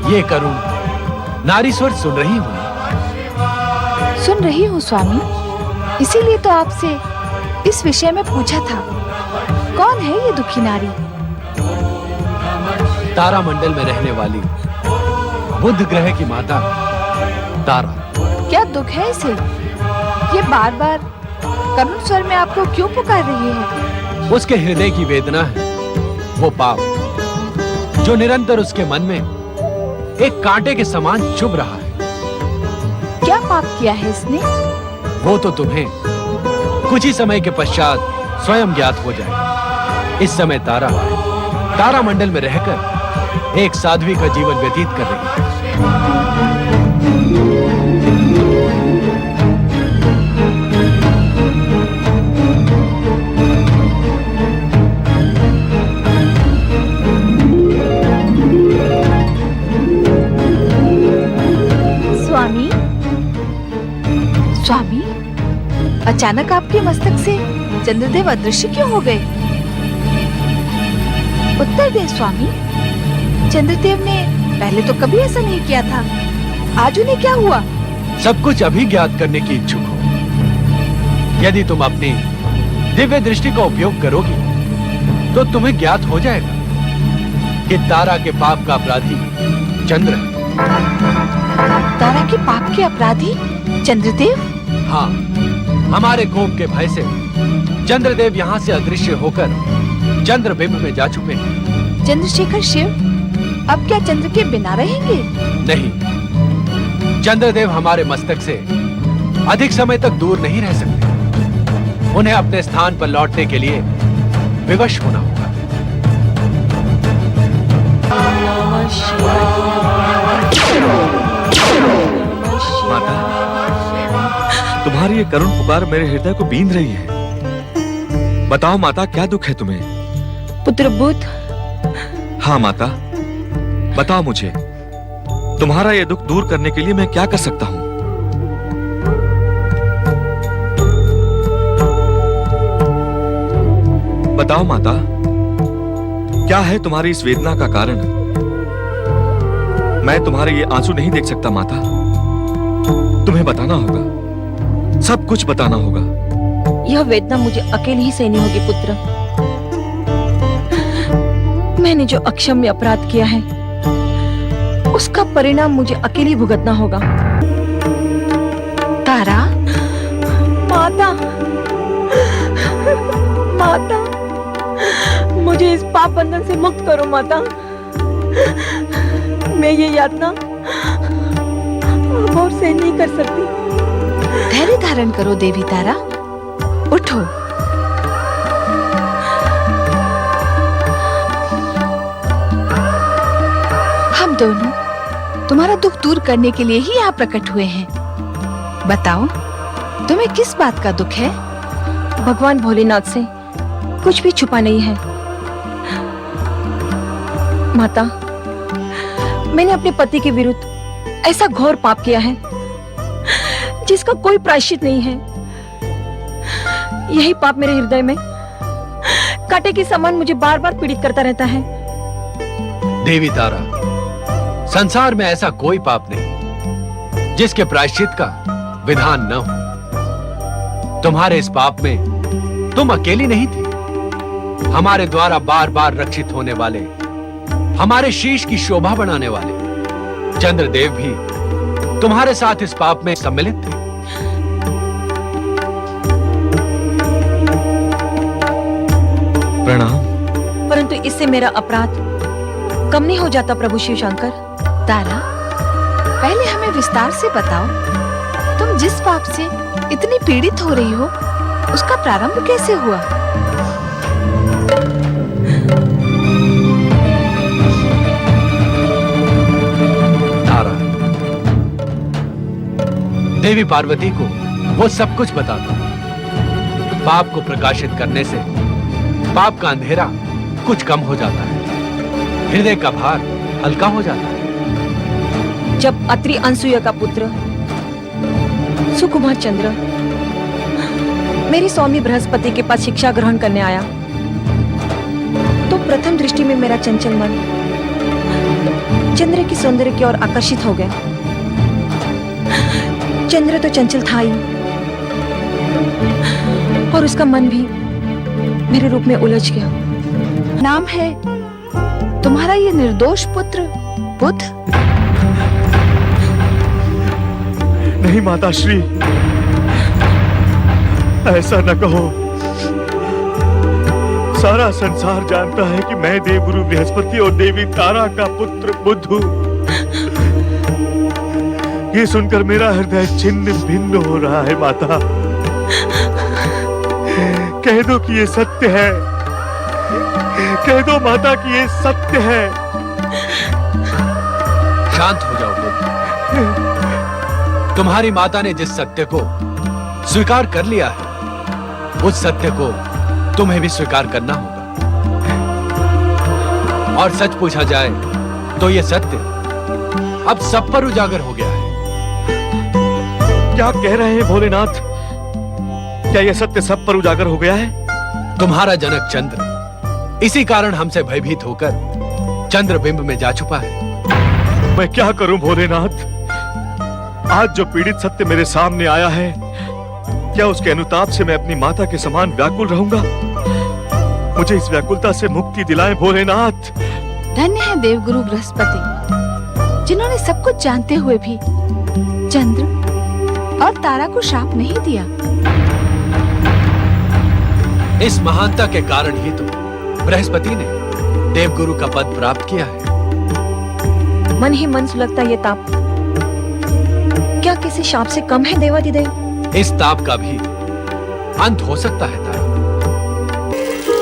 ये करुण नारी स्वर सुन रही हूँ? सुन रही हूँ स्वामी, इसीलिए तो आपसे इस विषय में पूछा था। कौन है ये दुखी नारी? तारामंडल में रहने वाली बुध ग्रह की माता तारा। क्या दुख है इसे? ये बार बार करुण स्वर में आपको क्यों पुकार रही है? उसके हृदय की वेदना है वो पाप जो निरंतर उसके मन में एक कांटे के समान चुभ रहा है। क्या पाप किया है इसने? वो तो तुम्हें कुछ ही समय के पश्चात स्वयं ज्ञात हो जाए। इस समय तारा तारामंडल में रहकर एक साध्वी का जीवन व्यतीत कर रही है। स्वामी, स्वामी, अचानक आपके मस्तक से चंद्रदेव अदृश्य क्यों हो गए? उत्तर दे स्वामी। चंद्रदेव ने पहले तो कभी ऐसा नहीं किया था, आज उन्हें क्या हुआ? सब कुछ अभी ज्ञात करने की इच्छुक हो। यदि तुम अपनी दिव्य दृष्टि का उपयोग करोगी तो तुम्हें ज्ञात हो जाएगा कि तारा के पाप का अपराधी चंद्र है। तारा के पाप के अपराधी चंद्रदेव? हाँ, हमारे कोप के भय से चंद्रदेव यहाँ से अदृश्य होकर चंद्रबिंब में जा चुके हैं। चंद्रशेखर शिव अब क्या चंद्र के बिना रहेंगे? नहीं, चंद्रदेव हमारे मस्तक से अधिक समय तक दूर नहीं रह सकते। उन्हें अपने स्थान पर लौटने के लिए विवश होना होगा। माता, तुम्हारी ये करुण पुकार मेरे हृदय को बींध रही है। बताओ माता, क्या दुख है तुम्हें? पुत्र बुध। हाँ माता, बताओ मुझे, तुम्हारा ये दुख दूर करने के लिए मैं क्या कर सकता हूँ? बताओ माता, क्या है तुम्हारी इस वेदना का कारण? मैं तुम्हारे ये आंसू नहीं देख सकता माता। तुम्हें बताना होगा, सब कुछ बताना होगा। यह वेदना मुझे अकेले ही सहनी होगी पुत्र। मैंने जो अक्षम्य अपराध किया है उसका परिणाम मुझे अकेले भुगतना होगा। तारा, माता, माता, मुझे इस पाप बंधन से मुक्त करो माता। मैं ये यातना अब और सहन नहीं कर सकती। धैर्य धारण करो देवी तारा, उठो। हम दोनों तुम्हारा दुख दूर करने के लिए ही यहाँ प्रकट हुए हैं। बताओ, तुम्हें किस बात का दुख है? भगवान भोलेनाथ से कुछ भी छुपा नहीं है माता। मैंने अपने पति के विरुद्ध ऐसा घोर पाप किया है जिसका कोई प्रायश्चित नहीं है। यही पाप मेरे हृदय में कांटे के समान मुझे बार बार पीड़ित करता रहता है। देवी तारा, संसार में ऐसा कोई पाप नहीं जिसके प्रायश्चित का विधान न हो। तुम्हारे इस पाप में तुम अकेली नहीं थी। हमारे द्वारा बार बार रक्षित होने वाले, हमारे शीश की शोभा बढ़ाने वाले चंद्रदेव भी तुम्हारे साथ इस पाप में सम्मिलित थे। प्रणाम। परंतु इससे मेरा अपराध कम नहीं हो जाता प्रभु शिव शंकर। तारा, पहले हमें विस्तार से बताओ, तुम जिस पाप से इतनी पीड़ित हो रही हो उसका प्रारंभ कैसे हुआ? तारा, देवी पार्वती को वो सब कुछ बता दो। पाप को प्रकाशित करने से पाप का अंधेरा कुछ कम हो जाता है, हृदय का भार हल्का हो जाता है। जब अत्रि अनसुया का पुत्र सुकुमार चंद्र मेरी स्वामी बृहस्पति के पास शिक्षा ग्रहण करने आया तो प्रथम दृष्टि में मेरा चंचल मन चंद्र की सौंदर्य की ओर आकर्षित हो गया। चंद्र तो चंचल था ही, और उसका मन भी मेरे रूप में उलझ गया। नाम है तुम्हारा ये निर्दोष पुत्र बुध? नहीं माताश्री, ऐसा न कहो। सारा संसार जानता है कि मैं देवगुरु बृहस्पति और देवी तारा का पुत्र बुध हूँ। ये सुनकर मेरा हृदय छिन्न भिन्न हो रहा है माता। कह दो कि ये सत्य है, कह दो माता कि ये सत्य है। शांत हो जाओ बुध। तुम्हारी माता ने जिस सत्य को स्वीकार कर लिया है, उस सत्य को तुम्हें भी स्वीकार करना होगा। और सच पूछा जाए तो यह सत्य अब सब पर उजागर हो गया है। क्या कह रहे हैं भोलेनाथ? क्या यह सत्य सब पर उजागर हो गया है? तुम्हारा जनक चंद्र इसी कारण हमसे भयभीत होकर चंद्र बिंब में जा छुपा है। मैं क्या करूं भोलेनाथ? आज जो पीड़ित सत्य मेरे सामने आया है, क्या उसके अनुताप से मैं अपनी माता के समान व्याकुल रहूंगा? मुझे इस व्याकुलता से मुक्ति दिलाएं भोलेनाथ। धन्य है देवगुरु बृहस्पति, जिन्होंने सब कुछ जानते हुए भी चंद्र और तारा को श्राप नहीं दिया। इस महानता के कारण ही तो बृहस्पति ने देवगुरु का पद प्राप्त किया है। मन ही मन सुलगता ये ताप क्या किसी शाप से कम है देवाधिदेव? इस ताप का भी अंत हो सकता है तारा।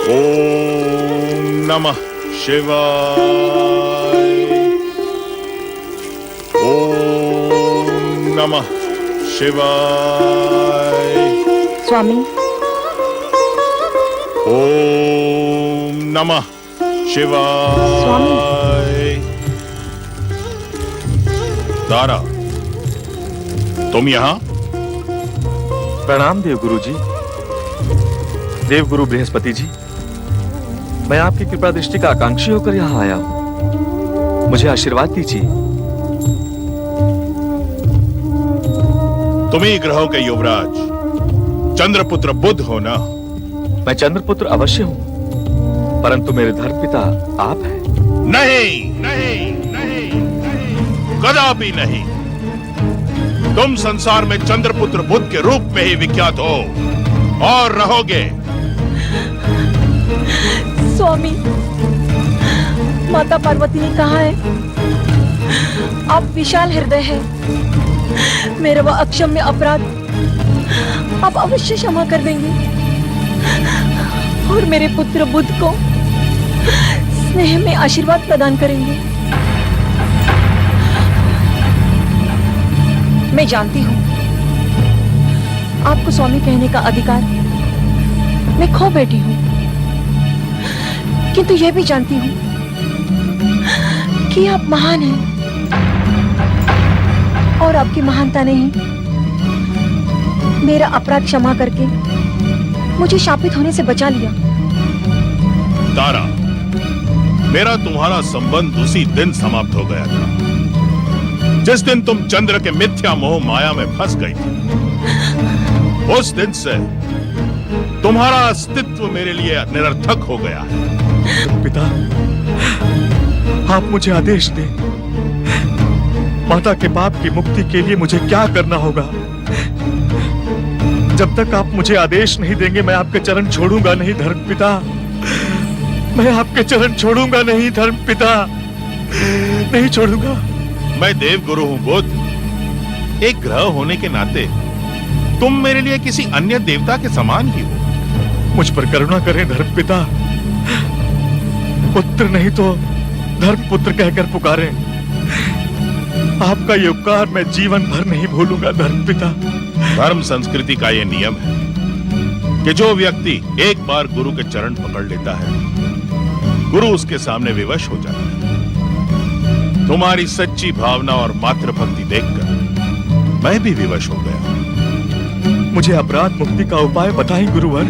ओम नमः शिवाय। ओम नमः शिवाय। स्वामी, ओम नमः शिवाय। तारा, तुम यहाँ? प्रणाम देवगुरु जी। देवगुरु बृहस्पति जी, मैं आपकी कृपा दृष्टि का आकांक्षी होकर यहाँ आया हूँ। मुझे आशीर्वाद दीजिए। तुम ही ग्रहों के युवराज चंद्रपुत्र बुध हो ना? मैं चंद्रपुत्र अवश्य हूँ, परंतु मेरे धर्मपिता आप हैं। नहीं नहीं नहीं नहीं, कदापि नहीं। तुम संसार में चंद्रपुत्र बुध के रूप में ही विख्यात हो और रहोगे। स्वामी, माता पार्वती ने कहा है आप विशाल हृदय है। मेरा वह अक्षम्य अपराध आप अवश्य क्षमा कर देंगे और मेरे पुत्र बुध को स्नेह में आशीर्वाद प्रदान करेंगे। मैं जानती हूँ आपको स्वामी कहने का अधिकार मैं खो बैठी हूँ, किंतु यह भी जानती हूँ कि आप महान हैं और आपकी महानता ने ही मेरा अपराध क्षमा करके मुझे शापित होने से बचा लिया। तारा, मेरा तुम्हारा संबंध उसी दिन समाप्त हो गया था जिस दिन तुम चंद्र के मिथ्या मोह माया में फंस गई थी। उस दिन से तुम्हारा अस्तित्व मेरे लिए निरर्थक हो गया है। पिता, आप मुझे आदेश दें। माता के पाप की मुक्ति के लिए मुझे क्या करना होगा? जब तक आप मुझे आदेश नहीं देंगे, मैं आपके चरण छोड़ूंगा नहीं धर्मपिता। मैं आपके चरण छोड़ूंगा नहीं धर्मपिता, नहीं छोड़ूंगा। मैं देवगुरु हूं बुध। एक ग्रह होने के नाते तुम मेरे लिए किसी अन्य देवता के समान ही हो। मुझ पर करुणा करें धर्मपिता। पुत्र नहीं तो धर्मपुत्र कहकर पुकारें। आपका ये उपकार मैं जीवन भर नहीं भूलूंगा धर्मपिता। धर्म संस्कृति का यह नियम है कि जो व्यक्ति एक बार गुरु के चरण पकड़ लेता है, गुरु उसके सामने विवश हो जाता है। तुम्हारी सच्ची भावना और मातृभक्ति देखकर मैं भी विवश हो गया। मुझे अपराध मुक्ति का उपाय बताएं गुरुवर।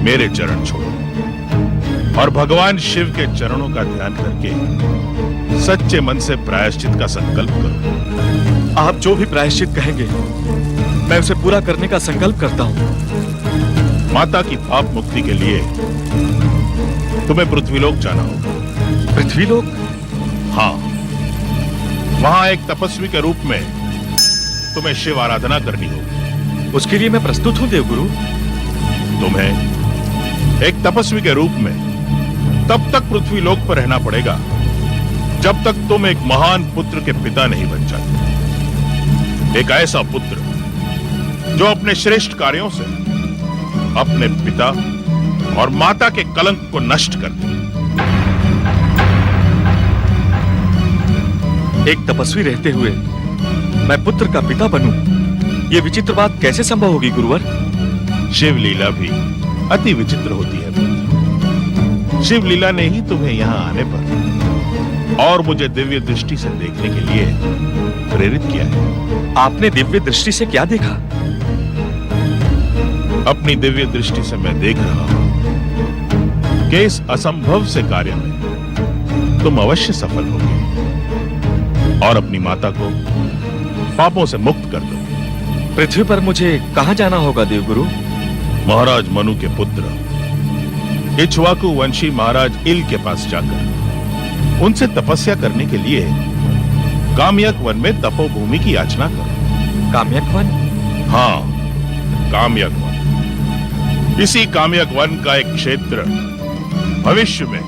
मेरे चरण छोड़ो और भगवान शिव के चरणों का ध्यान करके सच्चे मन से प्रायश्चित का संकल्प करो। आप जो भी प्रायश्चित कहेंगे मैं उसे पूरा करने का संकल्प करता हूँ। माता की पाप मुक्ति के लिए तुम्हें पृथ्वीलोक जाना होगा। पृथ्वीलोक? हाँ, वहां एक तपस्वी के रूप में तुम्हें शिव आराधना करनी होगी। उसके लिए मैं प्रस्तुत हूँ देवगुरु। तुम्हें एक तपस्वी के रूप में तब तक पृथ्वीलोक पर रहना पड़ेगा जब तक तुम एक महान पुत्र के पिता नहीं बन जाते। एक ऐसा पुत्र जो अपने श्रेष्ठ कार्यों से अपने पिता और माता के कलंक को नष्ट कर दे। एक तपस्वी रहते हुए मैं पुत्र का पिता बनूं, ये विचित्र बात कैसे संभव होगी गुरुवर? शिव लीला भी अति विचित्र होती है पुत्र। शिव लीला ने ही तुम्हें यहां आने पर और मुझे दिव्य दृष्टि से देखने के लिए प्रेरित किया है। आपने दिव्य दृष्टि से क्या देखा? अपनी दिव्य दृष्टि से मैं देख रहा हूं कि इस असंभव से कार्य में तुम अवश्य सफल होगे और अपनी माता को पापों से मुक्त कर दो। पृथ्वी पर मुझे कहां जाना होगा देवगुरु? महाराज मनु के पुत्र इक्ष्वाकु वंशी महाराज इल के पास जाकर उनसे तपस्या करने के लिए काम्यक वन में तपोभूमि की याचना करो। काम्यक वन? हाँ, काम्यक वन। इसी काम्यक वन का एक क्षेत्र भविष्य में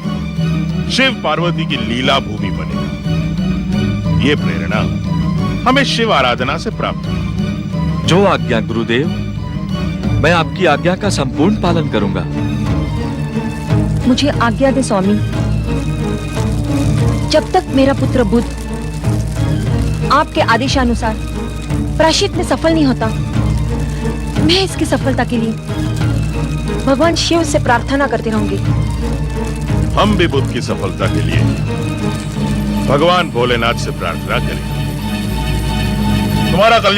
शिव पार्वती की लीला भूमि बनेगा। ये प्रेरणा हमें शिव आराधना से प्राप्त हुई। जो आज्ञा गुरुदेव, मैं आपकी आज्ञा का संपूर्ण पालन करूंगा। मुझे आज्ञा दे स्वामी। जब तक मेरा पुत्र बुद्ध आपके आदेशानुसार प्रायश्चित में सफल नहीं होता, मैं इसकी सफलता के लिए भगवान शिव से प्रार्थना करती रहूंगी। हम भी बुद्ध की सफलता के लिए भगवान भोलेनाथ से प्रार्थना करें। तुम्हारा कल्याण